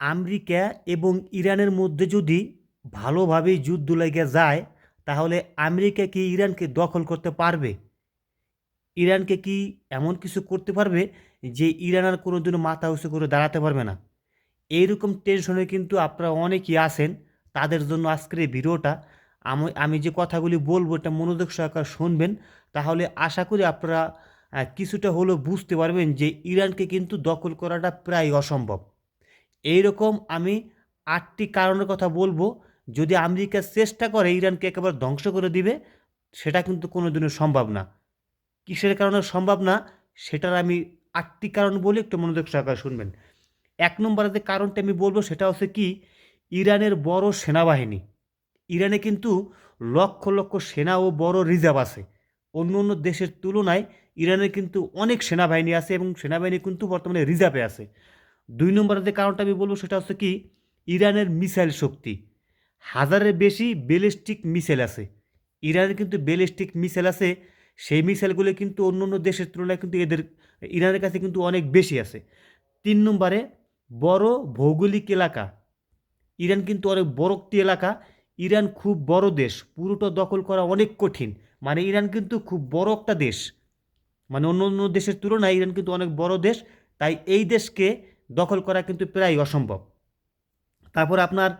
America এবং ইরানের মধ্যে যদি ভালোভাবেই যুদ্ধ লেগে যায়, তাহলে আমেরিকা কি ইরানকে দখল করতে পারবে? ইরানকে কি এমন কিছু করতে পারবে যে ইরান আর কোনোদিনও মাথা উঁচু করে দাঁড়াতে পারবে না? এইরকম টেনশনে কিন্তু আপনারা অনেকেই আছেন। তাদের জন্য আজকের এই ভিডিওটা। আমি আমি যে কথাগুলি বলবো এটা মনোযোগ সহকারে শুনবেন। তাহলে আশা করি আপনারা কিছুটা হলেও বুঝতে পারবেন যে ইরানকে কিন্তু দখল করাটা প্রায় অসম্ভব। এইরকম আমি ৮টি কারণের কথা বলবো। যদি আমেরিকা চেষ্টা করে ইরানকে একেবারে ধ্বংস করে দিবে, সেটা কিন্তু কোনোদিনও সম্ভব না। কিসের কারণে সম্ভব না সেটার আমি ৮টি কারণ বলি, একটু মনোযোগ সহকারে শুনবেন। ১ নম্বরে যে কারণটা আমি বলবো সেটা হচ্ছে কি, ইরানের বড় সেনাবাহিনী। ইরানে কিন্তু লক্ষ লক্ষ সেনা ও বড় রিজার্ভ আছে। অন্য অন্য দেশের তুলনায় ইরানের কিন্তু অনেক সেনাবাহিনী আছে এবং সেনাবাহিনী কিন্তু বর্তমানে রিজার্ভে আছে। ২ নম্বরে যে কারণটা আমি বলবো সেটা হচ্ছে কি, ইরানের মিসাইল শক্তি। হাজারের বেশি ব্যালিস্টিক মিসাইল আছে। ইরানের কিন্তু ব্যালিস্টিক মিসাইল আছে। সেই মিসাইলগুলো কিন্তু অন্য অন্য দেশের তুলনায় কিন্তু ইরানের কাছে কিন্তু অনেক বেশি আছে। ৩ নম্বরে বড় ভৌগোলিক এলাকা। ইরান কিন্তু অনেক বড় একটি এলাকা। ইরান খুব বড় দেশ, পুরোটা দখল করা অনেক কঠিন। মানে ইরান কিন্তু খুব বড় একটা দেশ। মানে অন্য অন্য দেশের তুলনায় ইরান কিন্তু অনেক বড় দেশ। তাই এই দেশকে দখল করা কিন্তু প্রায় অসম্ভব। তারপর আপনার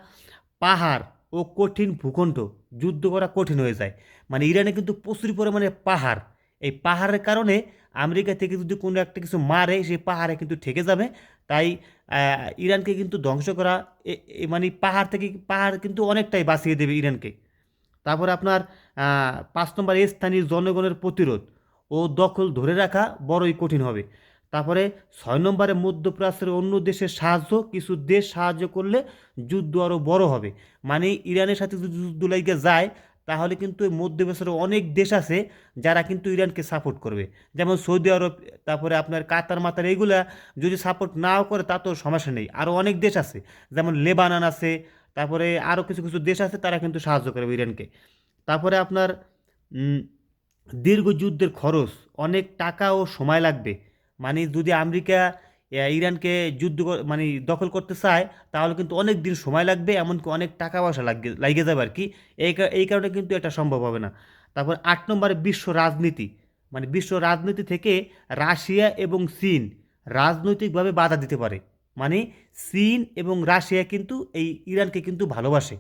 পাহাড় ও কঠিন ভূখণ্ড, যুদ্ধ করা কঠিন হয়ে যায়। মানে ইরানে কিন্তু প্রচুর পরিমাণে পাহাড়। এই পাহাড়ের কারণে আমেরিকা থেকে যদি কোনো একটা কিছু মারে, সেই পাহাড়ে কিন্তু ঠেকে যাবে। তাই ইরানকে কিন্তু ধ্বংস করা মানে পাহাড় কিন্তু অনেকটাই বাঁচিয়ে দেবে ইরানকে। তারপর আপনার ৫ নম্বর, স্থানীয় জনগণের প্রতিরোধ ও দখল ধরে রাখা বড়ই কঠিন হবে। তারপরে ৬ নম্বরে, মধ্যপ্রাচ্যের অন্য দেশের সাহায্য, কিছু দেশ সাহায্য করলে যুদ্ধ আরও বড় হবে। মানে ইরানের সাথে যদি যুদ্ধ লেগে যায়, তাহলে কিন্তু এই মধ্যপ্রাচ্যের অনেক দেশ আছে যারা কিন্তু ইরানকে সাপোর্ট করবে। যেমন সৌদি আরব, তারপরে আপনার কাতার মাতার, এইগুলা যদি সাপোর্ট নাও করে তা তো সমস্যা নেই। আরও অনেক দেশ আছে, যেমন লেবানন আছে, তারপরে আরও কিছু কিছু দেশ আছে, তারা কিন্তু সাহায্য করবে ইরানকে। তারপরে আপনার উম, দীর্ঘ যুদ্ধের খরচ, অনেক টাকা ও সময় লাগবে। মানে যদি আমেরিকা ইরানকে মানে দখল করতে চায়, তাহলে কিন্তু অনেক দিন সময় লাগবে, এমনকি অনেক টাকা পয়সা লাগে যাবে আর কি। এই কারণে কিন্তু এটা সম্ভব হবে না। তারপর ৮ নম্বরে বিশ্ব রাজনীতি। মানে বিশ্ব রাজনীতি থেকে রাশিয়া এবং চীন রাজনৈতিকভাবে বাধা দিতে পারে। মানে চীন এবং রাশিয়া কিন্তু এই ইরানকে কিন্তু ভালোবাসে।